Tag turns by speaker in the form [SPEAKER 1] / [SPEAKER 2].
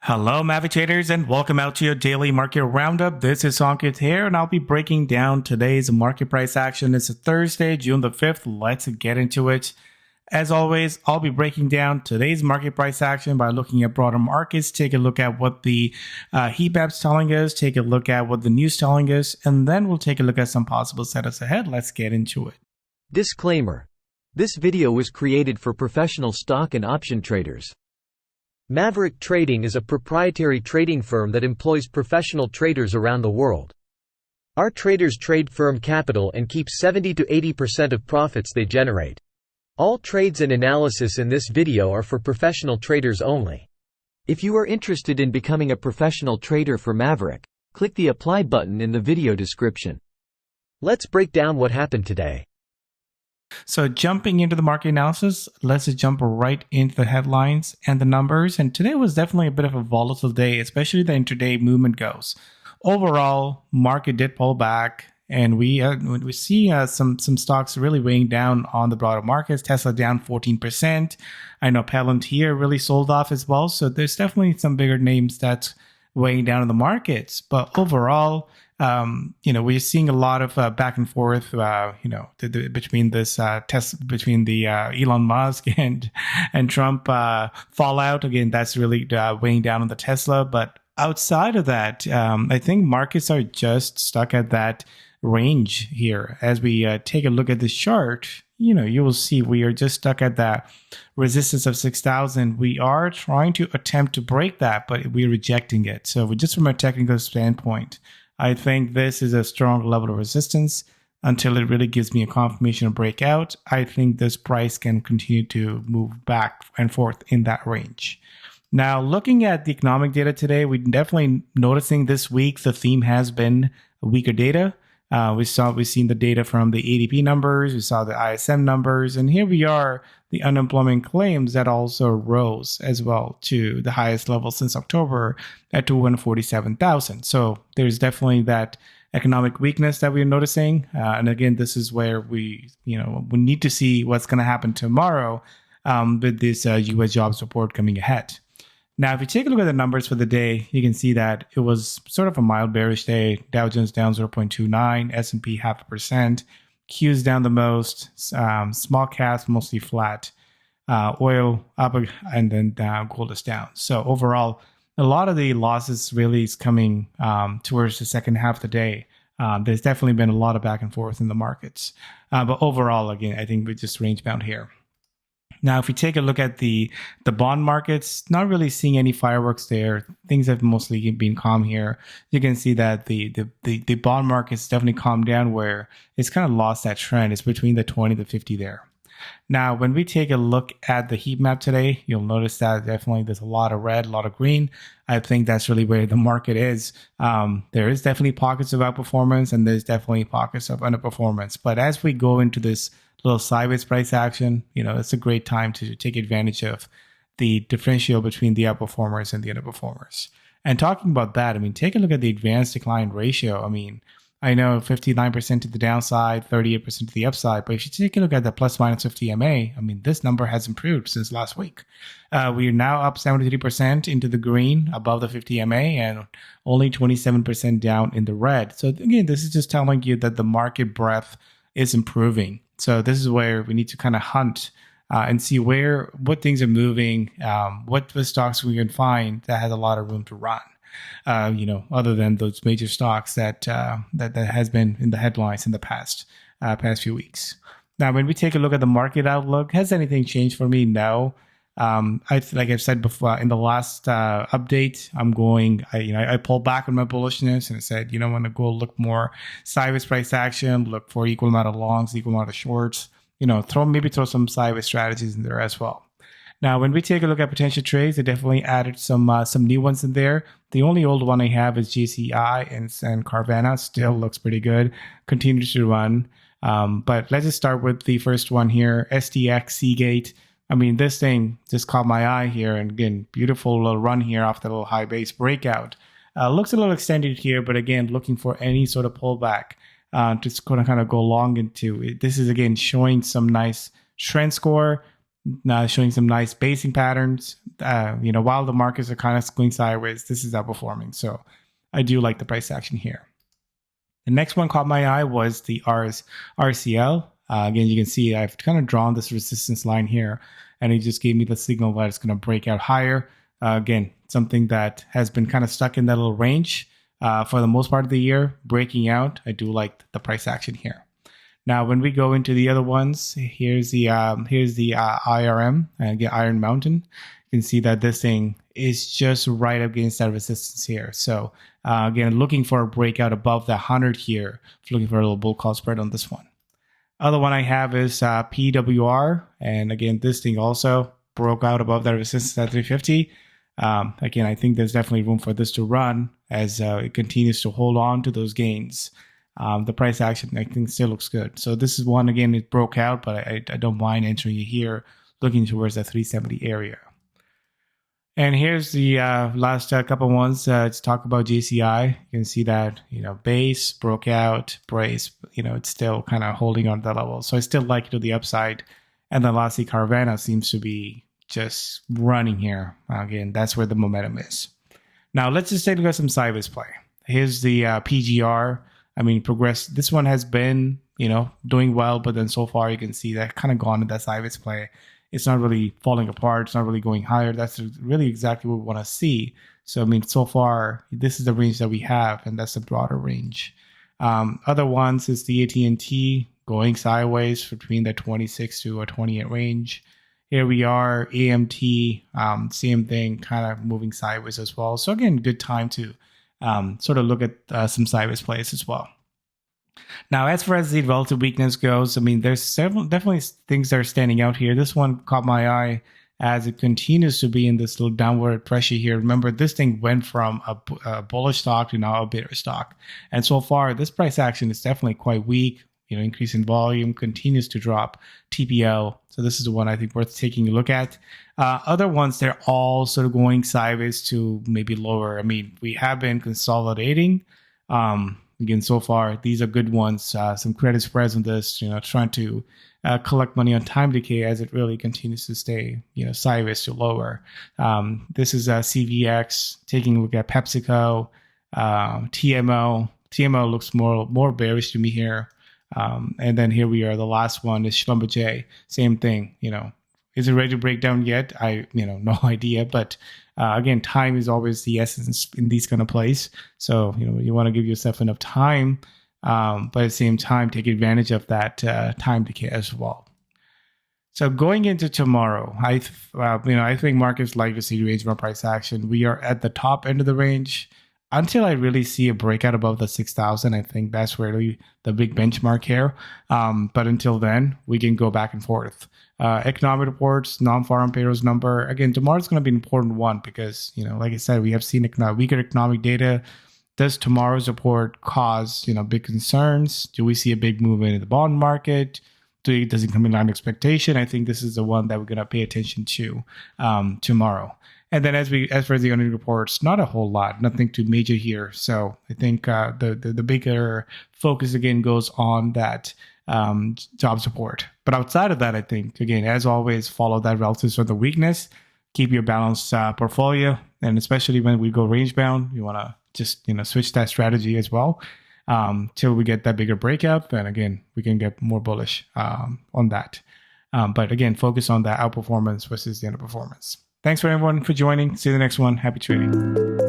[SPEAKER 1] Hello, Maverick traders, and welcome out to your daily market roundup. This is Ankit here, and I'll be breaking down today's market price action. It's a Thursday, June the 5th. Let's get into it. As always, I'll be breaking down today's market price action by looking at broader markets, take a look at what the heat map's telling us, take a look at what the news telling us, and then we'll take a look at some possible setups ahead. Let's get into it.
[SPEAKER 2] Disclaimer. This video was created for professional stock and option traders. Maverick Trading is a proprietary trading firm that employs professional traders around the world. Our traders trade firm capital and keep 70 to 80% of profits they generate. All trades and analysis in this video are for professional traders only. If you are interested in becoming a professional trader for Maverick, click the apply button in the video description. Let's break down what happened today.
[SPEAKER 1] So jumping into the market analysis, let's just jump right into the headlines and the numbers. And today was definitely a bit of a volatile day, especially the intraday movement goes. Overall, market did pull back, and we see some stocks really weighing down on the broader markets. Tesla down 14%. I know Palantir really sold off as well. So there's definitely some bigger names that's weighing down in the markets. But overall, we're seeing a lot of back and forth, between this between the Elon Musk and Trump fallout. Again, that's really weighing down on the Tesla. But outside of that, I think markets are just stuck at that range here. As we take a look at this chart, you will see we are just stuck at that resistance of 6,000. We are trying to attempt to break that, but we're rejecting it. So just from a technical standpoint, I think this is a strong level of resistance until it really gives me a confirmation of breakout. I think this price can continue to move back and forth in that range. Now, looking at the economic data today, we're definitely noticing this week the theme has been weaker data. We've seen the data from the ADP numbers, we saw the ISM numbers, and here we are, the unemployment claims that also rose as well to the highest level since October at 247,000. So there's definitely that economic weakness that we're noticing. And again, this is where we need to see what's going to happen tomorrow with this US jobs report coming ahead. Now, if you take a look at the numbers for the day, you can see that it was sort of a mild bearish day. Dow Jones down 0.29, S&P 0.5%, Q's down the most, small caps mostly flat, oil up, and then gold is down. So overall, a lot of the losses really is coming towards the second half of the day. There's definitely been a lot of back and forth in the markets. But overall, again, I think we're just range bound here. Now, if we take a look at the bond markets, not really seeing any fireworks there. Things have mostly been calm here. You can see that the bond market's definitely calmed down, where it's kind of lost that trend. It's between the 20 to 50 there. Now, when we take a look at the heat map today, you'll notice that definitely there's a lot of red, a lot of green. I think that's really where the market is. There is definitely pockets of outperformance, and there's definitely pockets of underperformance. But as we go into this little sideways price action, it's a great time to take advantage of the differential between the outperformers and the underperformers. And talking about that, take a look at the advanced decline ratio. I know 59% to the downside, 38% to the upside, but if you take a look at the plus minus 50 MA, this number has improved since last week. We are now up 73% into the green above the 50 MA and only 27% down in the red. So again, this is just telling you that the market breadth is improving. So this is where we need to kind of hunt and see what things are moving, what stocks we can find that has a lot of room to run. Other than those major stocks that has been in the headlines in the past few weeks. Now, when we take a look at the market outlook, has anything changed for me? No. Like I've said before in the last update, I pulled back on my bullishness and I said, I want to go look more sideways price action, look for equal amount of longs, equal amount of shorts, throw some sideways strategies in there as well. Now, when we take a look at potential trades, I definitely added some new ones in there. The only old one I have is GCI and Carvana. Still looks pretty good, continues to run. But let's just start with the first one here, STX Seagate. This thing just caught my eye here, and again, beautiful little run here off the little high base breakout. Looks a little extended here, but again, looking for any sort of pullback. Just going to kind of go long into it. This is again showing some nice trend score. showing some nice basing patterns. While the markets are kind of going sideways, this is outperforming. So I do like the price action here. The next one caught my eye was the RCL. Again, you can see I've kind of drawn this resistance line here, and it just gave me the signal that it's going to break out higher. Again, something that has been kind of stuck in that little range for the most part of the year, breaking out. I do like the price action here. Now, when we go into the other ones, here's the IRM, again, Iron Mountain. You can see that this thing is just right up against that resistance here. So again, looking for a breakout above the 100 here. Looking for a little bull call spread on this one. Other one I have is PWR, and again, this thing also broke out above that resistance at 350. Again, I think there's definitely room for this to run as it continues to hold on to those gains. The price action, I think, still looks good. So this is one, again, it broke out, but I don't mind entering it here, looking towards the 370 area. And here's the last couple ones. Let's talk about JCI. You can see that, base, broke out, brace, it's still kind of holding on to that level. So I still like it to the upside. And then lastly, Carvana seems to be just running here. Again, that's where the momentum is. Now, let's just take a look at some sideways play. Here's the PGR. Progress. This one has been, doing well, but then so far you can see that kind of gone to that sideways play. It's not really falling apart. It's not really going higher. That's really exactly what we want to see. So, so far, this is the range that we have, and that's the broader range. Other ones is the AT&T going sideways between the 26 to a 28 range. Here we are, AMT, same thing, kind of moving sideways as well. So again, good time to sort of look at some sideways plays as well. Now, as far as the relative weakness goes, there's definitely things that are standing out here. This one caught my eye as it continues to be in this little downward pressure here. Remember, this thing went from a bullish stock to now a bearish stock. And so far, this price action is definitely quite weak. Increase in volume, continues to drop TPL. So this is the one I think worth taking a look at. Other ones, they're all sort of going sideways to maybe lower. We have been consolidating. Again, so far, these are good ones. Some credit spreads on this, trying to collect money on time decay as it really continues to stay, sideways to lower. This is CVX, taking a look at PepsiCo, TMO. TMO looks more bearish to me here. And then here we are. The last one is Schlumberger. Same thing. Is it ready to break down yet? No idea. But again, time is always the essence in these kind of plays. So you want to give yourself enough time, but at the same time, take advantage of that time decay as well. So going into tomorrow, I think markets like to see range of price action. We are at the top end of the range. Until I really see a breakout above the 6,000, I think that's really the big benchmark here. But until then, we can go back and forth. Economic reports, non-farm payrolls number. Again, tomorrow's going to be an important one because, like I said, we have seen weaker economic data. Does tomorrow's report cause, big concerns? Do we see a big movement in the bond market? Does it come in line with expectation? I think this is the one that we're going to pay attention to tomorrow. And then as far as the earnings reports, not a whole lot, nothing too major here. So I think the bigger focus again goes on that job support. But outside of that, I think, again, as always, follow that relative sort of weakness, keep your balanced portfolio. And especially when we go range bound, you want to just, switch that strategy as well till we get that bigger breakout. And again, we can get more bullish on that. But again, focus on that outperformance versus the underperformance. Thanks for everyone for joining. See you in the next one. Happy trading.